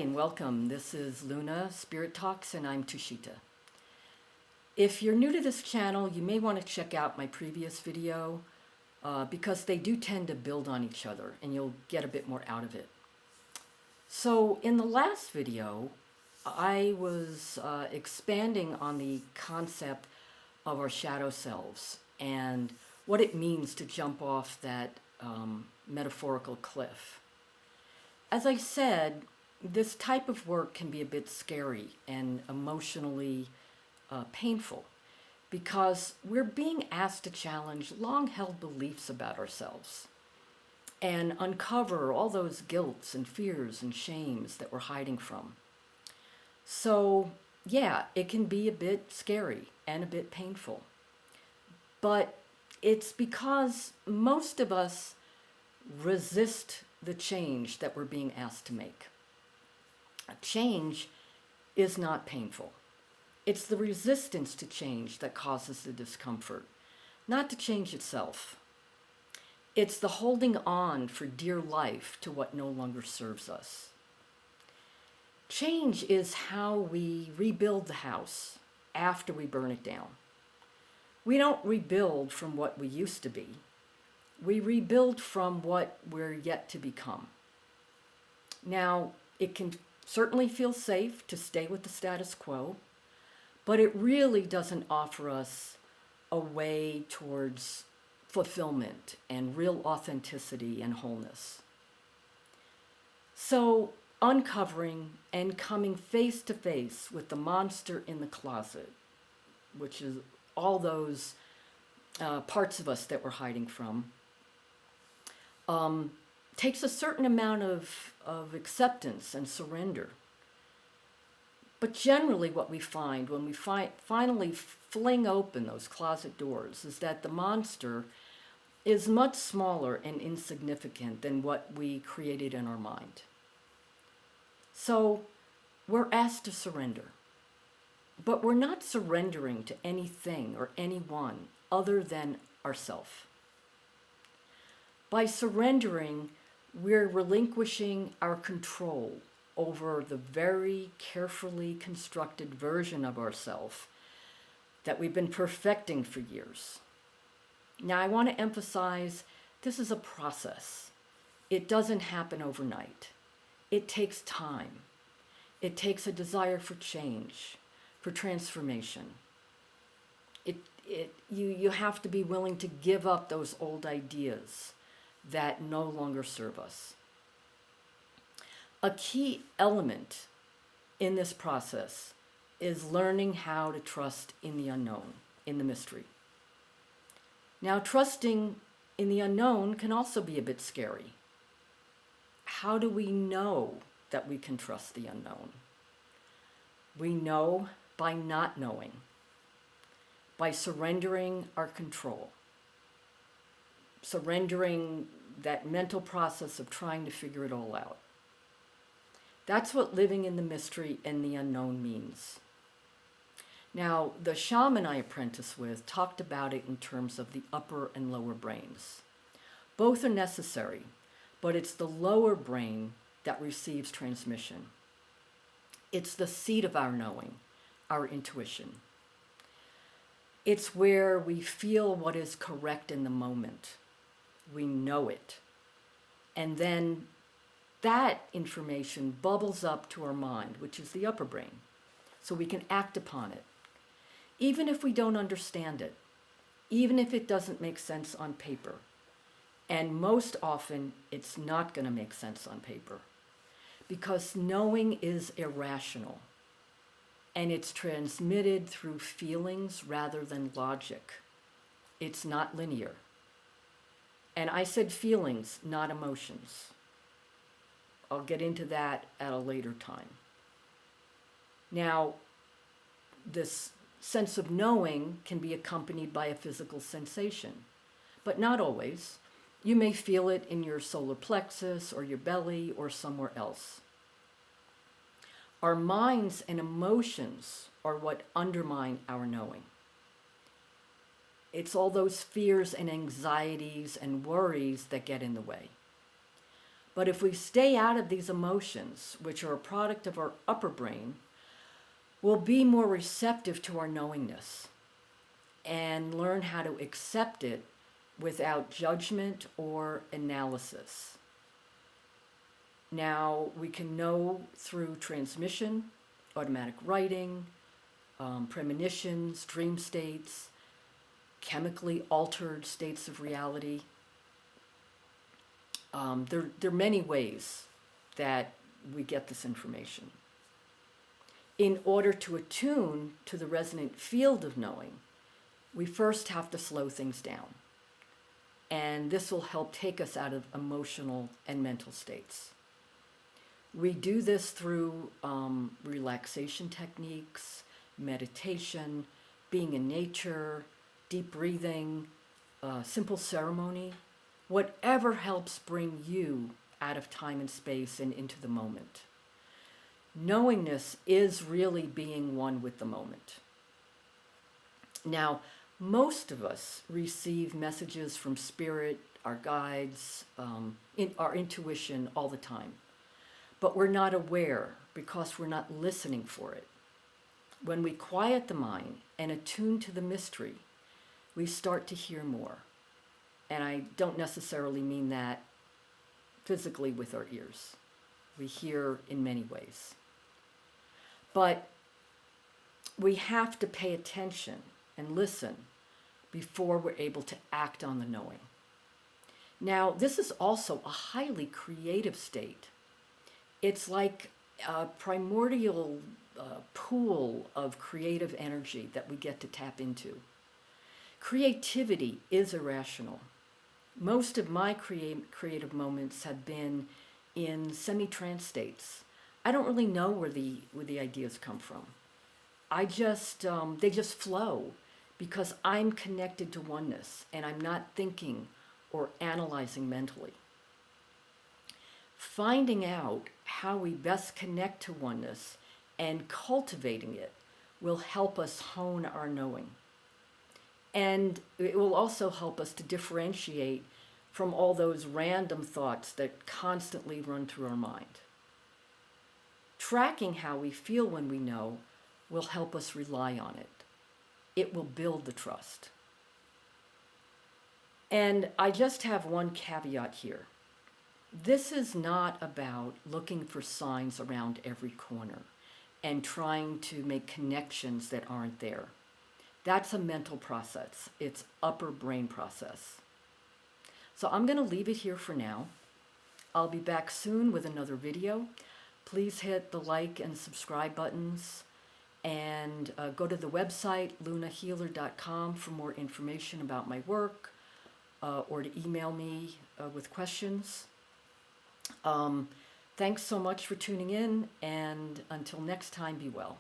and welcome. This is Luna Spirit Talks, and I'm Tushita. If you're new to this channel, you may want to check out my previous video because they do tend to build on each other, and you'll get a bit more out of it. So in the last video, I was expanding on the concept of our shadow selves and what it means to jump off that metaphorical cliff. As I said, this type of work can be a bit scary and emotionally painful because we're being asked to challenge long-held beliefs about ourselves and uncover all those guilts and fears and shames that we're hiding from. So, yeah, it can be a bit scary and a bit painful. But it's because most of us resist the change that we're being asked to make. Change is not painful. It's the resistance to change that causes the discomfort, not the change itself. It's the holding on for dear life to what no longer serves us. Change is how we rebuild the house after we burn it down. We don't rebuild from what we used to be. We rebuild from what we're yet to become. Now, it can certainly feel safe to stay with the status quo, but it really doesn't offer us a way towards fulfillment and real authenticity and wholeness. So, uncovering and coming face to face with the monster in the closet, which is all those parts of us that we're hiding from, takes a certain amount of acceptance and surrender. But generally what we find when we finally fling open those closet doors is that the monster is much smaller and insignificant than what we created in our mind. So we're asked to surrender. But we're not surrendering to anything or anyone other than ourselves. By surrendering, we're relinquishing our control over the very carefully constructed version of ourselves that we've been perfecting for years. Now, I want to emphasize this is a process. It doesn't happen overnight. It takes time. It takes a desire for change, for transformation. You have to be willing to give up those old ideas that no longer serve us. A key element in this process is learning how to trust in the unknown, in the mystery. Now, trusting in the unknown can also be a bit scary. How do we know that we can trust the unknown? We know by not knowing, by surrendering our control, surrendering that mental process of trying to figure it all out. That's what living in the mystery and the unknown means. Now, the shaman I apprentice with talked about it in terms of the upper and lower brains. Both are necessary, but it's the lower brain that receives transmission. It's the seat of our knowing, our intuition. It's where we feel what is correct in the moment. We know it. And then that information bubbles up to our mind, which is the upper brain, so we can act upon it. Even if we don't understand it, even if it doesn't make sense on paper. And most often, it's not going to make sense on paper, because knowing is irrational, and it's transmitted through feelings rather than logic. It's not linear. And I said feelings, not emotions. I'll get into that at a later time. Now, this sense of knowing can be accompanied by a physical sensation, but not always. You may feel it in your solar plexus or your belly or somewhere else. Our minds and emotions are what undermine our knowing. It's all those fears and anxieties and worries that get in the way. But if we stay out of these emotions, which are a product of our upper brain, we'll be more receptive to our knowingness and learn how to accept it without judgment or analysis. Now, we can know through transmission, automatic writing, premonitions, dream states, chemically altered states of reality. There are many ways that we get this information. In order to attune to the resonant field of knowing, we first have to slow things down. And this will help take us out of emotional and mental states. We do this through relaxation techniques, meditation, being in nature, deep breathing, simple ceremony, whatever helps bring you out of time and space and into the moment. Knowingness is really being one with the moment. Now, most of us receive messages from spirit, our guides, our intuition all the time. But we're not aware because we're not listening for it. When we quiet the mind and attune to the mystery, we start to hear more. And I don't necessarily mean that physically with our ears. We hear in many ways. But we have to pay attention and listen before we're able to act on the knowing. Now, this is also a highly creative state. It's like a primordial pool of creative energy that we get to tap into. Creativity is irrational. Most of my creative moments have been in semi-trance states. I don't really know where the ideas come from. They just flow because I'm connected to oneness and I'm not thinking or analyzing mentally. Finding out how we best connect to oneness and cultivating it will help us hone our knowing. And it will also help us to differentiate from all those random thoughts that constantly run through our mind. Tracking how we feel when we know will help us rely on it. It will build the trust. And I just have one caveat here. This is not about looking for signs around every corner and trying to make connections that aren't there. That's a mental process. It's upper brain process. So I'm going to leave it here for now. I'll be back soon with another video. Please hit the like and subscribe buttons and go to the website lunahealer.com for more information about my work or to email me with questions. Thanks so much for tuning in, and until next time, be well.